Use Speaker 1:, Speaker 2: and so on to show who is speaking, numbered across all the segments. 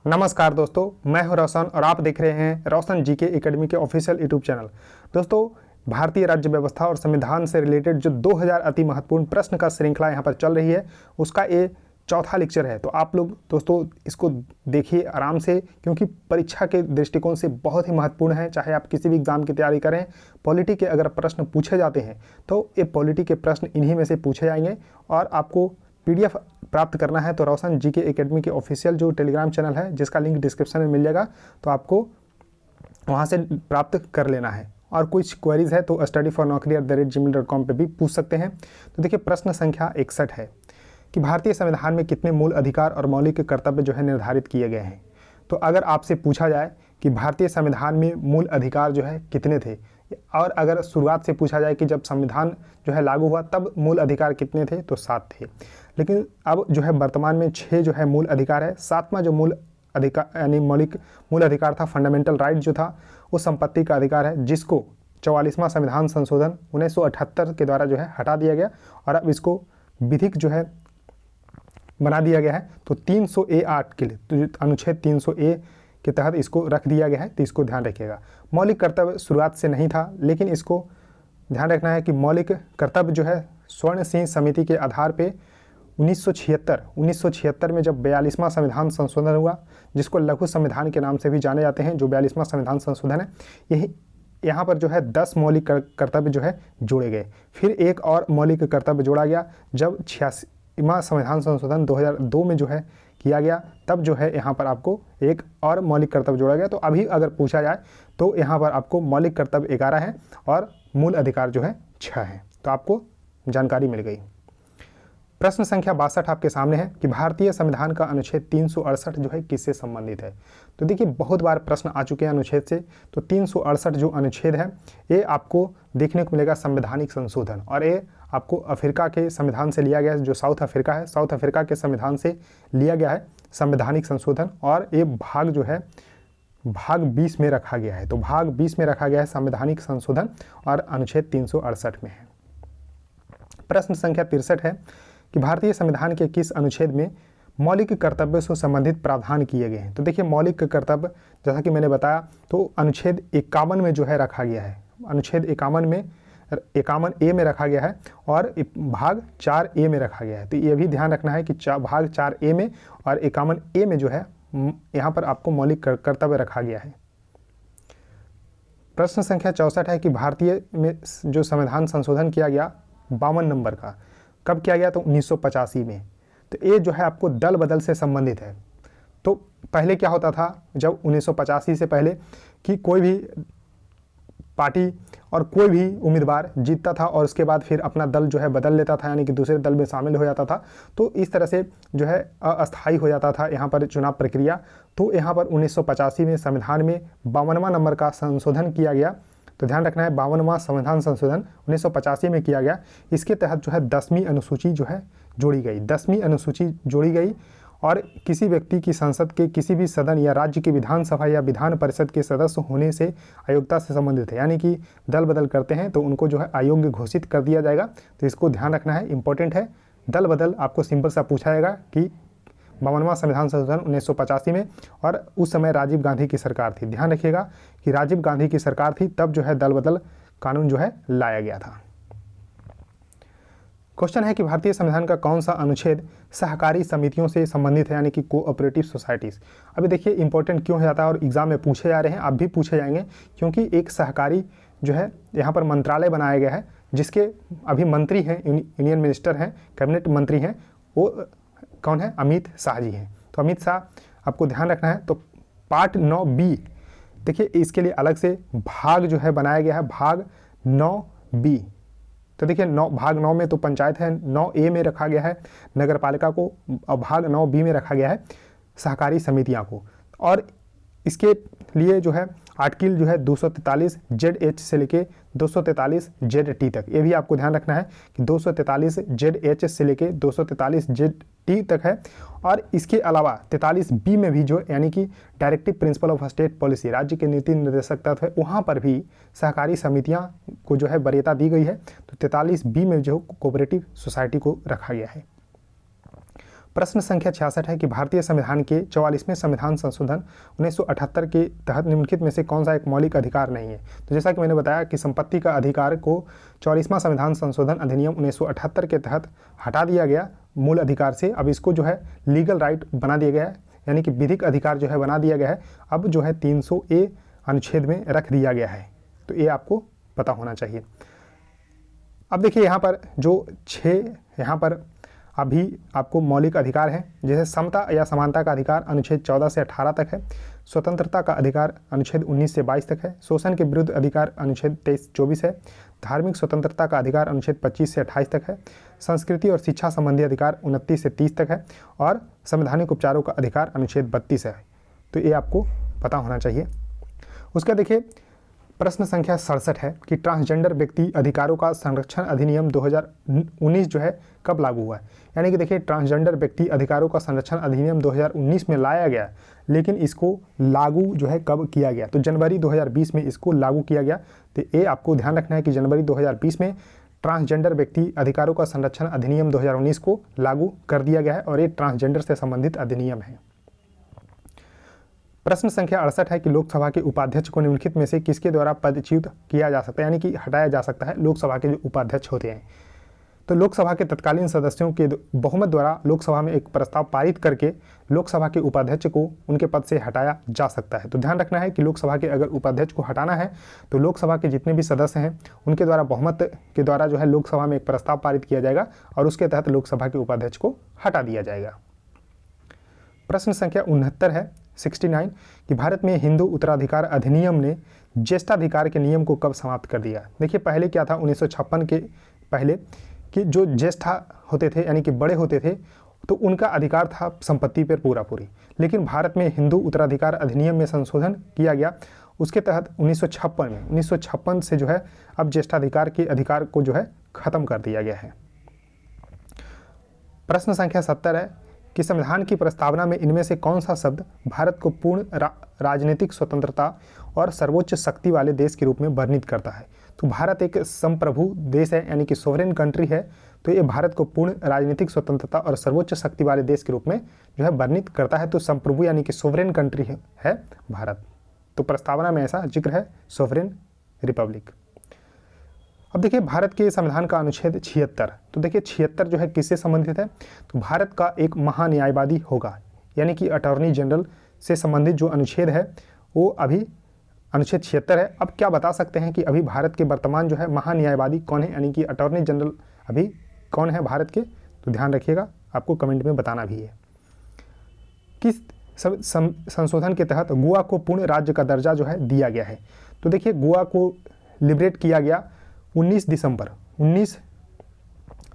Speaker 1: नमस्कार दोस्तों, मैं हूं रोशन और आप देख रहे हैं रोशन जीके एकेडमी के ऑफिशियल यूट्यूब चैनल। दोस्तों, भारतीय राज्य व्यवस्था और संविधान से रिलेटेड जो 2000 अति महत्वपूर्ण प्रश्न का श्रृंखला यहां पर चल रही है, उसका ये चौथा लेक्चर है। तो आप लोग दोस्तों इसको देखिए आराम से, क्योंकि परीक्षा के दृष्टिकोण से बहुत ही महत्वपूर्ण है। चाहे आप किसी भी एग्जाम की तैयारी करें, पॉलिटी के अगर प्रश्न पूछे जाते हैं तो ये पॉलिटी के प्रश्न इन्हीं में से पूछे जाएंगे। और आपको PDF प्राप्त करना है तो रोशन जीके एकेडमी के ऑफिशियल जो टेलीग्राम चैनल है, जिसका लिंक डिस्क्रिप्शन में मिल जाएगा, तो आपको वहां से प्राप्त कर लेना है। और कुछ क्वेरीज है तो studyfornaukri@gmail.com पे भी पूछ सकते हैं। तो देखिए, प्रश्न संख्या 61 है कि भारतीय संविधान में कितने मूल अधिकार और मौलिक कर्तव्य जो है निर्धारित किए गए हैं। तो अगर आपसे पूछा जाए कि भारतीय संविधान में मूल अधिकार जो है कितने थे, और अगर शुरुआत से पूछा जाए कि जब संविधान जो है लागू हुआ तब मूल अधिकार कितने थे, तो 7 थे। लेकिन अब जो है वर्तमान में 6 जो है मूल अधिकार है। 7वां जो मूल अधिकार यानी मूल अधिकार था, फंडामेंटल राइट जो था, वो संपत्ति का अधिकार है, जिसको 44वां संविधान संशोधन 1978 के द्वारा जो है हटा दिया गया और अब इसको विधिक जो है बना दिया गया है। तो 300A8 के लिए, तो अनुच्छेद 300A के तहत इसको रख दिया गया है, तो इसको ध्यान रखिएगा। मौलिक कर्तव्य शुरुआत से नहीं था, लेकिन इसको ध्यान रखना है कि मौलिक कर्तव्य जो है स्वर्ण सिंह समिति के आधार पे 1976 में जब 42वां संविधान संशोधन हुआ, जिसको लघु संविधान के नाम से भी जाने जाते हैं, जो 42वां संविधान संशोधन है, यही यहाँ पर जो है 10 मौलिक कर्तव्य जो है जोड़े गए। फिर एक और मौलिक कर्तव्य जोड़ा गया जब 86वां संविधान संशोधन 2002 में जो है किया गया, तब जो है यहाँ पर आपको एक और मौलिक कर्तव्य जोड़ा गया। तो अभी अगर पूछा जाए तो यहाँ पर आपको मौलिक कर्तव्य 11 है और मूल अधिकार जो है 6 है। तो आपको जानकारी मिल गई। प्रश्न संख्या 62 आपके सामने है कि भारतीय संविधान का अनुच्छेद 368 जो है किससे संबंधित है। तो देखिए, बहुत बार प्रश्न आ चुके हैं अनुच्छेद से। तो 368 जो अनुच्छेद है, ये आपको देखने को मिलेगा संवैधानिक संशोधन, और ये आपको अफ्रीका के संविधान से लिया गया है। जो साउथ अफ्रीका है, साउथ अफ्रीका के संविधान से लिया गया है संवैधानिक संशोधन, और ये भाग जो है भाग 20 में रखा गया है। तो भाग 20 में रखा गया है संवैधानिक संशोधन, और अनुच्छेद 368 में है। प्रश्न संख्या 63 है कि भारतीय संविधान के किस अनुच्छेद में मौलिक कर्तव्य से संबंधित प्रावधान किए गए हैं। तो देखिए, मौलिक कर्तव्य जैसा कि मैंने बताया, तो अनुच्छेद 51 में जो है रखा गया है। अनुच्छेद 51A में रखा गया है, और भाग 4A में रखा गया है। तो ये भी ध्यान रखना है कि भाग 4A में और 51A में जो है यहाँ पर आपको मौलिक कर्तव्य रखा गया है। प्रश्न संख्या 64 है कि भारतीय में जो संविधान संशोधन किया गया 52 नंबर का, कब किया गया, तो 1985 में। तो ये जो है आपको दल बदल से संबंधित है। तो पहले क्या होता था, जब 1985 से पहले, कि कोई भी पार्टी और कोई भी उम्मीदवार जीतता था और उसके बाद फिर अपना दल जो है बदल लेता था, यानी कि दूसरे दल में शामिल हो जाता था। तो इस तरह से जो है अस्थायी हो जाता था यहाँ पर चुनाव प्रक्रिया। तो यहाँ पर 1985 में संविधान में 52वां नंबर का संशोधन किया गया। तो ध्यान रखना है, 52वां संविधान संशोधन 1985 में किया गया। इसके तहत जो है 10वीं अनुसूची जो है जोड़ी गई, 10वीं अनुसूची जोड़ी गई, और किसी व्यक्ति की संसद के किसी भी सदन या राज्य की विधानसभा या विधान परिषद के सदस्य होने से अयोग्यता से संबंधित है, यानी कि दल बदल करते हैं तो उनको जो है अयोग्य घोषित कर दिया जाएगा। तो इसको ध्यान रखना है, इंपॉर्टेंट है। दल बदल आपको सिंपल सा पूछा जाएगा कि 52वां संविधान संशोधन 1985 में, और उस समय राजीव गांधी की सरकार थी। ध्यान रखिएगा कि राजीव गांधी की सरकार थी, तब जो है दल बदल कानून जो है लाया गया था। क्वेश्चन है कि भारतीय संविधान का कौन सा अनुच्छेद सहकारी समितियों से संबंधित है, यानी कि कोऑपरेटिव सोसाइटीज़। अभी देखिए, इंपॉर्टेंट क्यों हो जाता है और एग्जाम में पूछे जा रहे हैं, अब भी पूछे जाएंगे, क्योंकि एक सहकारी जो है यहाँ पर मंत्रालय बनाया गया है, जिसके अभी मंत्री हैं, यूनियन मिनिस्टर हैं, कैबिनेट मंत्री हैं, वो कौन है, अमित शाह जी हैं। तो अमित शाह आपको ध्यान रखना है। तो पार्ट 9B, देखिए इसके लिए अलग से भाग जो है बनाया गया है, भाग 9B। तो देखिए, भाग 9 में तो पंचायत है, 9A में रखा गया है नगर पालिका को, और भाग 9B में रखा गया है सहकारी समितियां को। और इसके लिए जो है आर्टिकल जो है 243 ZH से लेके 243 ZT तक, ये भी आपको ध्यान रखना है कि 243 ZH से लेके 243 ZT तक है। और इसके अलावा 43B में भी जो, यानी कि directive principle of state policy, राज्य के नीति निर्देशक तत्व है, वहाँ पर भी सहकारी समितियाँ को जो है वरीयता दी गई है। तो 43B में जो कोऑपरेटिव सोसाइटी को रखा गया है। प्रश्न संख्या 66 है कि भारतीय संविधान के 44वें संविधान संशोधन 1978 के तहत निम्नलिखित में से कौन सा एक मौलिक अधिकार नहीं है। तो जैसा कि मैंने बताया कि संपत्ति का अधिकार को 44वां संविधान संशोधन अधिनियम 1978 के तहत हटा दिया गया मूल अधिकार से। अब इसको जो है लीगल राइट बना दिया गया है, यानी कि विधिक अधिकार जो है बना दिया गया है। अब जो है 300A अनुच्छेद में रख दिया गया है, तो ये आपको पता होना चाहिए। अब देखिए यहाँ पर जो 6 यहाँ पर अभी आपको मौलिक अधिकार हैं, जैसे समता या समानता का अधिकार अनुच्छेद 14 से 18 तक है, स्वतंत्रता का अधिकार अनुच्छेद 19 से 22 तक है, शोषण के विरुद्ध अधिकार अनुच्छेद 23-24 है, धार्मिक स्वतंत्रता का अधिकार अनुच्छेद 25 से 28 तक है, संस्कृति और शिक्षा संबंधी अधिकार 29 से 30 तक है, और संवैधानिक उपचारों का अधिकार अनुच्छेद 32 है। तो ये आपको पता होना चाहिए। उसका देखिए प्रश्न संख्या 67 है कि ट्रांसजेंडर व्यक्ति अधिकारों का संरक्षण अधिनियम 2019 जो है कब लागू हुआ है। यानी कि देखिए ट्रांसजेंडर व्यक्ति अधिकारों का संरक्षण अधिनियम 2019 में लाया गया, लेकिन इसको लागू जो है कब किया गया, तो जनवरी 2020 में इसको लागू किया गया। तो ये आपको ध्यान रखना है कि जनवरी 2020 में ट्रांसजेंडर व्यक्ति अधिकारों का संरक्षण अधिनियम 2019 को लागू कर दिया गया है, और ये ट्रांसजेंडर से संबंधित अधिनियम है। प्रश्न संख्या 68 है कि लोकसभा के उपाध्यक्ष को निम्नलिखित में से किसके द्वारा पदच्युत किया जा सकता है, यानी कि हटाया जा सकता है। लोकसभा के जो उपाध्यक्ष होते हैं, तो लोकसभा के तत्कालीन सदस्यों के बहुमत द्वारा लोकसभा में एक प्रस्ताव पारित करके लोकसभा के उपाध्यक्ष को उनके पद से हटाया जा सकता है। तो ध्यान रखना है कि लोकसभा के अगर उपाध्यक्ष को हटाना है तो लोकसभा के जितने भी सदस्य हैं उनके द्वारा बहुमत के द्वारा जो है लोकसभा में एक प्रस्ताव पारित किया जाएगा, और उसके तहत लोकसभा के उपाध्यक्ष को हटा दिया जाएगा। प्रश्न संख्या 69 है 69 कि भारत में हिंदू उत्तराधिकार अधिनियम ने ज्येष्ठाधिकार के नियम को कब समाप्त कर दिया। देखिए पहले क्या था, 1956 के पहले कि जो ज्येष्ठा होते थे यानी कि बड़े होते थे, तो उनका अधिकार था संपत्ति पर पूरी। लेकिन भारत में हिंदू उत्तराधिकार अधिनियम में संशोधन किया गया, उसके तहत 1956 से जो है अब ज्येष्ठाधिकार के अधिकार को जो है खत्म कर दिया गया है। प्रश्न संख्या 70 है कि संविधान की प्रस्तावना में इनमें से कौन सा शब्द भारत को पूर्ण राजनीतिक स्वतंत्रता और सर्वोच्च शक्ति वाले देश के रूप में वर्णित करता है। तो भारत एक संप्रभु देश है, यानी कि सोवरेन कंट्री है, तो ये भारत को पूर्ण राजनीतिक स्वतंत्रता और सर्वोच्च शक्ति वाले देश के रूप में जो है वर्णित करता है। तो संप्रभु यानी कि सोवरेन कंट्री है भारत। तो प्रस्तावना में ऐसा जिक्र है, सोवरेन रिपब्लिक। अब देखिए भारत के संविधान का अनुच्छेद 76, तो देखिए 76 जो है किससे संबंधित है, तो भारत का एक महान्यायवादी होगा, यानी कि अटॉर्नी जनरल से संबंधित जो अनुच्छेद है वो अभी अनुच्छेद 76 है। अब क्या बता सकते हैं कि अभी भारत के वर्तमान जो है महान्यायवादी कौन है, यानी कि अटॉर्नी जनरल अभी कौन है भारत के, तो ध्यान रखिएगा, आपको कमेंट में बताना भी है। किस संशोधन के तहत गोवा को पूर्ण राज्य का दर्जा जो है दिया गया है। तो देखिए गोवा को लिबरेट किया गया 19 दिसंबर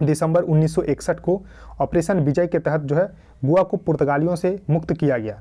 Speaker 1: 1961 को ऑपरेशन विजय के तहत जो है गोवा को पुर्तगालियों से मुक्त किया गया।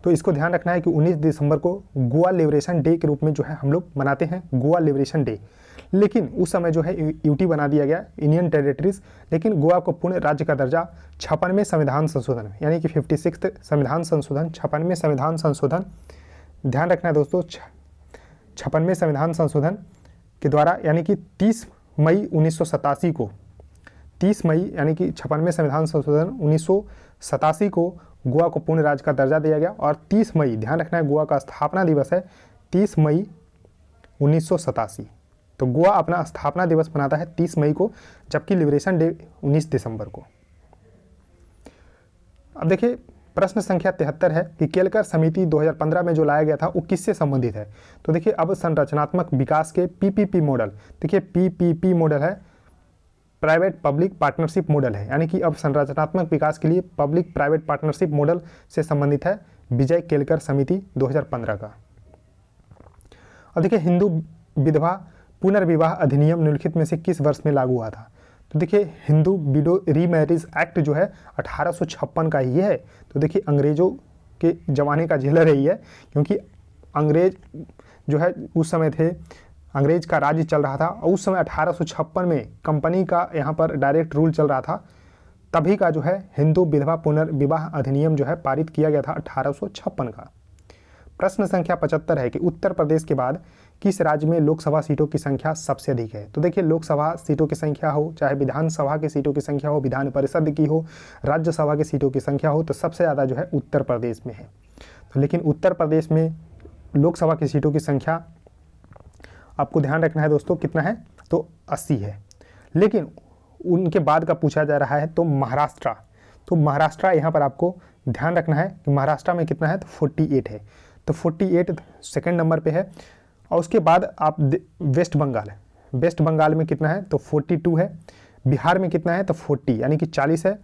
Speaker 1: तो इसको ध्यान रखना है कि 19 दिसंबर को गोवा लिबरेशन डे के रूप में जो है हम लोग मनाते हैं, गोवा लिबरेशन डे। लेकिन उस समय जो है यूटी बना दिया गया, यूनियन टेरिटरीज, लेकिन गोवा को पूर्ण राज्य का दर्जा 56वें संविधान संशोधन यानी कि 56th संविधान संशोधन, 56वें संविधान संशोधन, ध्यान रखना है दोस्तों, 56वें संविधान संशोधन के द्वारा, यानी कि 30 मई 1987 को, 30 मई यानी कि 56वें संविधान संशोधन 1987 को गोवा को पूर्ण राज्य का दर्जा दिया गया। और 30 मई, ध्यान रखना है, गोवा का स्थापना दिवस है 30 मई 1987। तो गोवा अपना स्थापना दिवस मनाता है 30 मई को, जबकि लिबरेशन डे 19 दिसंबर को। अब देखिए प्रश्न संख्या 73 है कि केलकर समिति 2015 में जो लाया गया था वो किससे संबंधित है। तो देखिए अब संरचनात्मक विकास के पीपीपी मॉडल, देखिए पीपीपी मॉडल है, प्राइवेट पब्लिक पार्टनरशिप मॉडल है, यानी कि अब संरचनात्मक विकास के लिए पब्लिक प्राइवेट पार्टनरशिप मॉडल से संबंधित है विजय केलकर समिति 2015 का। अब देखिए हिंदू विधवा पुनर्विवाह अधिनियम निम्नलिखित में से किस वर्ष में लागू हुआ था। तो देखिए हिंदू विडो रीमैरिज एक्ट जो है 1856 का ही है। तो देखिए अंग्रेजों के ज़माने का झेलर है ये, क्योंकि अंग्रेज जो है उस समय थे, अंग्रेज का राज्य चल रहा था, और उस समय 1856 में कंपनी का यहाँ पर डायरेक्ट रूल चल रहा था। तभी का जो है हिंदू विधवा पुनर्विवाह अधिनियम जो है पारित किया गया था 1856 का। प्रश्न संख्या 75 है कि उत्तर प्रदेश के बाद किस राज्य में लोकसभा सीटों की संख्या सबसे अधिक है? तो देखिए, लोकसभा सीटों की संख्या हो, चाहे विधानसभा की सीटों की संख्या हो, विधान परिषद की हो, राज्यसभा की सीटों की संख्या हो, तो सबसे ज़्यादा जो है उत्तर प्रदेश में है। तो लेकिन उत्तर प्रदेश में लोकसभा की सीटों की संख्या आपको ध्यान रखना है दोस्तों, कितना है? तो 80 है। लेकिन उनके बाद का पूछा जा रहा है तो महाराष्ट्र, तो महाराष्ट्र यहाँ पर आपको ध्यान रखना है कि महाराष्ट्र में कितना है? तो 48 है। तो 48 सेकंड नंबर पे है। और उसके बाद आप वेस्ट बंगाल में कितना है? तो 42 है। बिहार में कितना है? तो 40 यानी कि 40 है।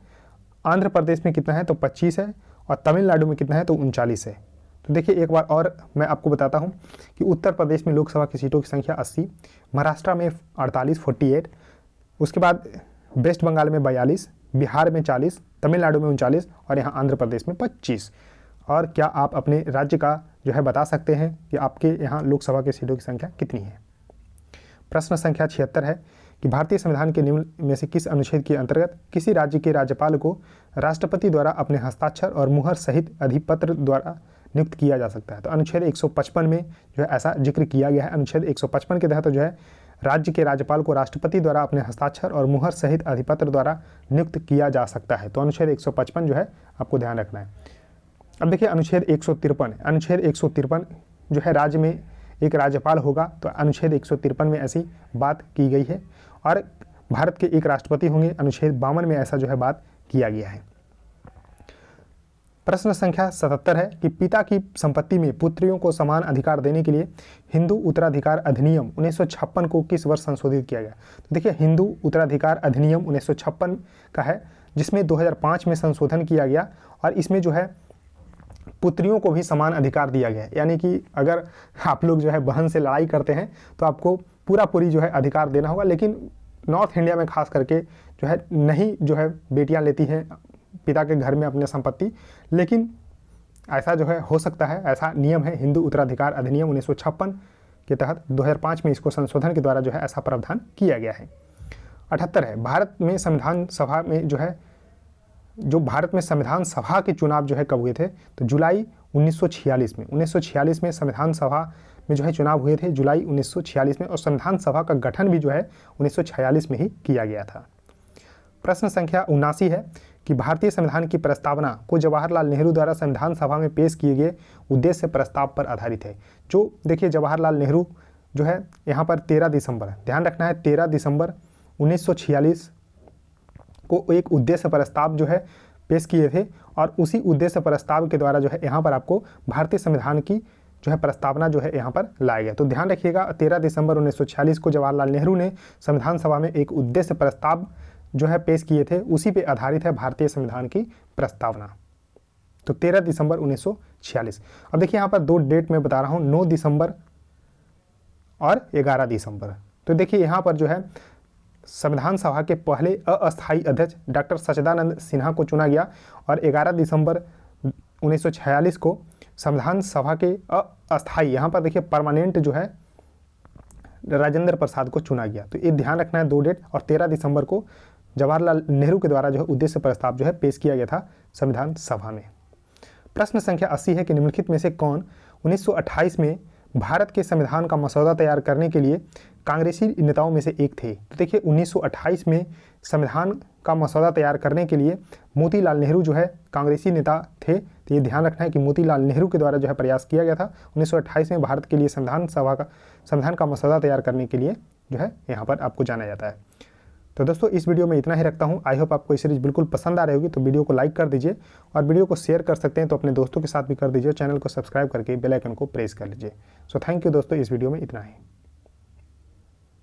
Speaker 1: आंध्र प्रदेश में कितना है? तो 25 है। और तमिलनाडु में कितना है? तो 39 है। तो देखिए, एक बार और मैं आपको बताता हूँ कि उत्तर प्रदेश में लोकसभा की सीटों की संख्या 80, महाराष्ट्र में 48, उसके बाद वेस्ट बंगाल में 42, बिहार में 40, तमिलनाडु में 39 और यहाँ आंध्र प्रदेश में 25। और क्या आप अपने राज्य का जो है बता सकते हैं कि आपके यहाँ लोकसभा की सीटों की संख्या कितनी है? प्रश्न संख्या 76 है कि भारतीय संविधान के निम्न में से किस अनुच्छेद के अंतर्गत किसी राज्य के राज्यपाल को राष्ट्रपति द्वारा अपने हस्ताक्षर और मुहर सहित अधिपत्र द्वारा नियुक्त किया जा सकता है? तो अनुच्छेद 155 में जो है ऐसा जिक्र किया गया है। अनुच्छेद 155 के तहत जो है राज्य के राज्यपाल को राष्ट्रपति द्वारा अपने हस्ताक्षर और मुहर सहित अधिपत्र द्वारा नियुक्त किया जा सकता है। तो अनुच्छेद 155 जो है आपको ध्यान रखना है। अब देखिए, अनुच्छेद 153 जो है राज्य में एक राज्यपाल होगा, तो अनुच्छेद 153 में ऐसी बात की गई है। और भारत के एक राष्ट्रपति होंगे, अनुच्छेद 52 में ऐसा जो है बात किया गया है। प्रश्न संख्या 77 है कि पिता की संपत्ति में पुत्रियों को समान अधिकार देने के लिए हिंदू उत्तराधिकार अधिनियम 1956 को किस वर्ष संशोधित किया गया? तो देखिए, हिंदू उत्तराधिकार अधिनियम 1956 का है, जिसमें 2005 में संशोधन किया गया। और इसमें जो है पुत्रियों को भी समान अधिकार दिया गया है। यानी कि अगर आप लोग जो है बहन से लड़ाई करते हैं तो आपको पूरी जो है अधिकार देना होगा। लेकिन नॉर्थ इंडिया में खास करके जो है नहीं जो है बेटियां लेती हैं पिता के घर में अपने संपत्ति, लेकिन ऐसा जो है हो सकता है, ऐसा नियम है। हिंदू उत्तराधिकार अधिनियम 1956 के तहत 2005 में इसको संशोधन के द्वारा जो है ऐसा प्रावधान किया गया है। 78 है, भारत में संविधान सभा में भारत में संविधान सभा के चुनाव जो है कब हुए थे? तो जुलाई 1946 में। 1946 में संविधान सभा में जो है चुनाव हुए थे, जुलाई 1946 में। और संविधान सभा का गठन भी जो है 1946 में ही किया गया था। प्रश्न संख्या 79 है कि भारतीय संविधान की प्रस्तावना को जवाहरलाल नेहरू द्वारा संविधान सभा में पेश किए गए उद्देश्य प्रस्ताव पर आधारित है। जो देखिए, जवाहरलाल नेहरू जो है यहाँ पर 13 दिसंबर, ध्यान रखना है, 13 दिसंबर 1946 को एक उद्देश्य प्रस्ताव जो है पेश किए थे। और उसी उद्देश्य प्रस्ताव के द्वारा जो है यहाँ पर आपको भारतीय संविधान की जो है प्रस्तावना जो है यहाँ पर लाया गया। तो ध्यान रखिएगा, 13 दिसंबर 1946 को जवाहरलाल नेहरू ने संविधान सभा में एक उद्देश्य प्रस्ताव जो है पेश किए थे, उसी पे आधारित है भारतीय संविधान की प्रस्तावना। तो 13 दिसंबर 1946। अब देखिए, यहाँ पर दो डेट मैं बता रहा हूँ, 9 दिसंबर और 11 दिसंबर। तो देखिए, यहाँ पर जो है संविधान सभा के पहले अस्थायी अध्यक्ष डॉक्टर सच्चिदानंद सिन्हा को चुना गया। और 11 दिसंबर 1946 को संविधान सभा के अस्थायी, यहाँ पर देखिए परमानेंट जो है राजेंद्र प्रसाद को चुना गया। तो ये ध्यान रखना है, दो डेट। और 13 दिसंबर को जवाहरलाल नेहरू के द्वारा जो है उद्देश्य प्रस्ताव जो है पेश किया गया था संविधान सभा में। प्रश्न संख्या 80 है कि निम्नलिखित में से कौन 1928 में भारत के संविधान का मसौदा तैयार करने के लिए कांग्रेसी नेताओं में से एक थे? तो देखिए, 1928 में संविधान का मसौदा तैयार करने के लिए मोतीलाल नेहरू जो है कांग्रेसी नेता थे। तो ये ध्यान रखना है कि मोतीलाल नेहरू के द्वारा जो है प्रयास किया गया था 1928 में भारत के लिए संविधान का मसौदा तैयार करने के लिए जो है यहाँ पर आपको जाना जाता है। तो दोस्तों, इस वीडियो में इतना ही रखता हूँ। आई होप आपको ये सीरीज बिल्कुल पसंद आ रही होगी। तो वीडियो को लाइक कर दीजिए और वीडियो को शेयर कर सकते हैं तो अपने दोस्तों के साथ भी कर दीजिए। चैनल को सब्सक्राइब करके बेल आइकन को प्रेस कर लीजिए। सो थैंक यू दोस्तों, इस वीडियो में इतना ही।